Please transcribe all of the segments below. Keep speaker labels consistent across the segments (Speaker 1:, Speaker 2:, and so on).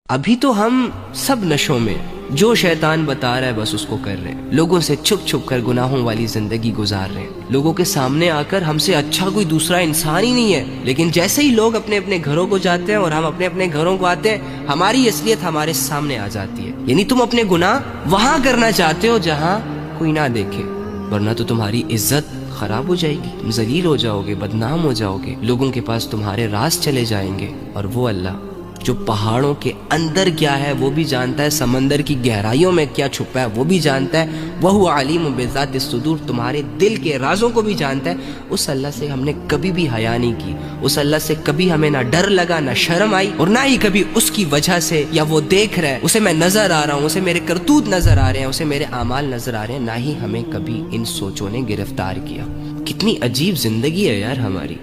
Speaker 1: अभी तो हम सब नशों में जो शैतान बता रहा है बस उसको कर रहे हैं। लोगों से छुप छुप कर गुनाहों वाली जिंदगी गुजार रहे हैं। लोगों के सामने आकर हमसे अच्छा कोई दूसरा इंसान ही नहीं है। लेकिन जैसे ही लोग अपने अपने घरों को जाते हैं और हम अपने अपने घरों को आते हैं, हमारी असलियत हमारे सामने आ जाती है। यानी तुम अपने गुनाह वहां करना चाहते हो जहां कोई ना देखे, वरना तो तुम्हारी इज्जत खराब हो जाएगी, तुम जलील हो जाओगे, बदनाम हो जाओगे। लोगों के पास तुम्हारे राज चले जाएंगे। और वो अल्लाह जो पहाड़ों के अंदर क्या है वो भी जानता है, समंदर की गहराइयों में क्या छुपा है वो भी जानता है। वहु आलिम बिज़ाति सुदूर, तुम्हारे दिल के राजों को भी जानता है। उस अल्लाह से हमने कभी भी हया नहीं की। उस अल्लाह से कभी हमें ना डर लगा, ना शर्म आई, और ना ही कभी उसकी वजह से या वो देख रहा है, उसे मैं नजर आ रहा हूँ, उसे मेरे करतूत नजर आ रहे हैं, उसे मेरे आमाल नजर आ रहे हैं, ना ही हमें कभी इन सोचों ने गिरफ्तार किया। कितनी अजीब जिंदगी है यार हमारी।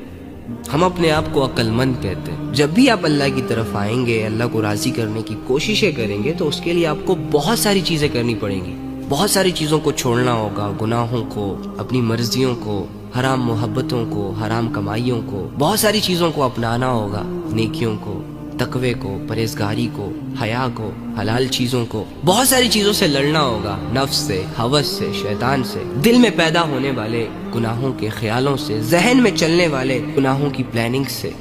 Speaker 1: हम अपने आप को अक्लमंद कहते हैं। जब भी आप अल्लाह की तरफ आएंगे, अल्लाह को राजी करने की कोशिशें करेंगे, तो उसके लिए आपको बहुत सारी चीजें करनी पड़ेंगी। बहुत सारी चीजों को छोड़ना होगा, गुनाहों को, अपनी मर्जियों को, हराम मोहब्बतों को, हराम कमाइयों को, बहुत सारी चीजों को अपनाना होगा। नेकियों को, तकवे को, परहेजगारी को, हया को, हलाल चीजों को, बहुत सारी चीजों से लड़ना होगा। नफ्स से, हवस से, शैतान से, दिल में पैदा होने वाले गुनाहों के ख्यालों से, जहन में चलने वाले गुनाहों की प्लानिंग से।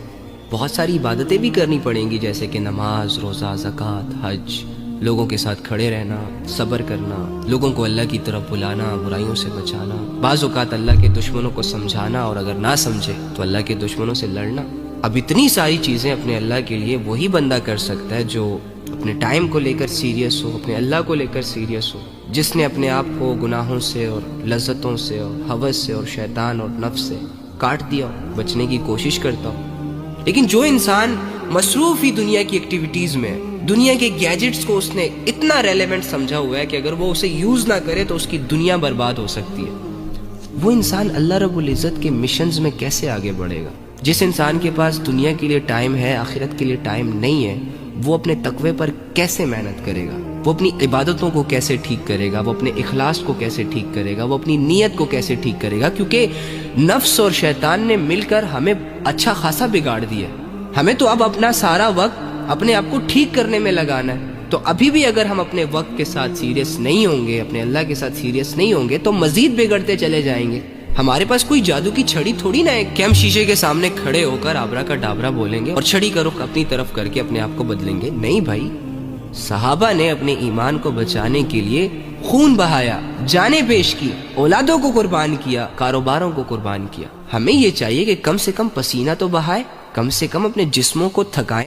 Speaker 1: बहुत सारी इबादतें भी करनी पड़ेंगी, जैसे कि नमाज, रोजा, ज़कात, हज, लोगों के साथ खड़े रहना, सब्र करना, लोगों को अल्लाह की तरफ बुलाना, बुराइयों से बचाना, बाज़ औक़ात अल्लाह के दुश्मनों को समझाना, और अगर ना समझे तो अल्लाह के दुश्मनों से लड़ना। अब इतनी सारी चीजें अपने अल्लाह के लिए वही बंदा कर सकता है जो अपने टाइम को लेकर सीरियस हो, अपने अल्लाह को लेकर सीरियस हो, जिसने अपने आप को गुनाहों से और लज्जतों से और हवस से और शैतान और नफ्स से काट दिया हो, बचने की कोशिश करता हो। लेकिन जो इंसान मसरूफ ही दुनिया की एक्टिविटीज में, दुनिया के गैजेट्स को उसने इतना रेलेवेंट समझा हुआ है कि अगर वो उसे यूज ना करे तो उसकी दुनिया बर्बाद हो सकती है, वो इंसान अल्लाह रब्बुल इज्जत के मिशंस में कैसे आगे बढ़ेगा? जिस इंसान के पास दुनिया के लिए टाइम है, आखिरत के लिए टाइम नहीं है, वो अपने तकवे पर कैसे मेहनत करेगा? वो अपनी इबादतों को कैसे ठीक करेगा? वो अपने इखलास को कैसे ठीक करेगा? वो अपनी नीयत को कैसे ठीक करेगा? क्योंकि नफ्स और शैतान ने मिलकर हमें अच्छा खासा बिगाड़ दिया। हमें तो अब अपना सारा वक्त अपने आप को ठीक करने में लगाना है। तो अभी भी अगर हम अपने वक्त के साथ सीरियस नहीं होंगे, अपने अल्लाह के साथ सीरियस नहीं होंगे, तो मजीद बिगड़ते चले जाएंगे। हमारे पास कोई जादू की छड़ी थोड़ी ना है कि हम शीशे के सामने खड़े होकर आबरा का डाबरा बोलेंगे और छड़ी का रुख अपनी तरफ करके अपने आप को बदलेंगे। नहीं भाई, सहाबा ने अपने ईमान को बचाने के लिए खून बहाया, जानें पेश की, औलादों को कुर्बान किया, कारोबारों को कुर्बान किया। हमें ये चाहिए कि कम से कम पसीना तो बहाए, कम से कम अपने जिस्मों को थकाएं।